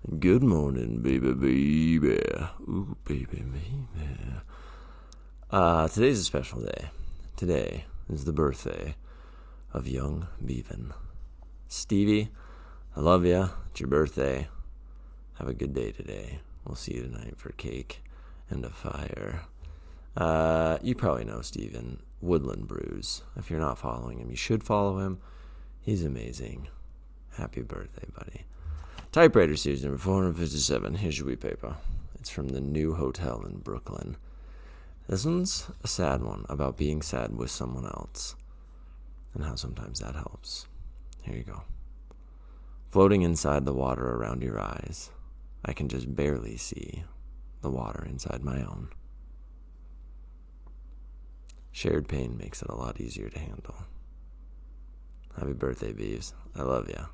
Good morning, baby, baby. Ooh, baby, baby. Today's a special day. Today is the birthday of young Beavin. Stevie, I love ya. It's your birthday. Have a good day today. We'll see you tonight for cake and a fire. You probably know Steven, Woodland Brews. If you're not following him, you should follow him. He's amazing. Happy birthday, buddy. Typewriter series number 457. Here's your wee paper. It's from the New Hotel in Brooklyn. This one's a sad one about being sad with someone else and how sometimes that helps. Here you go. Floating inside the water around your eyes, I can just barely see the water inside my own. Shared pain makes it a lot easier to handle. Happy birthday, Beavs. I love ya.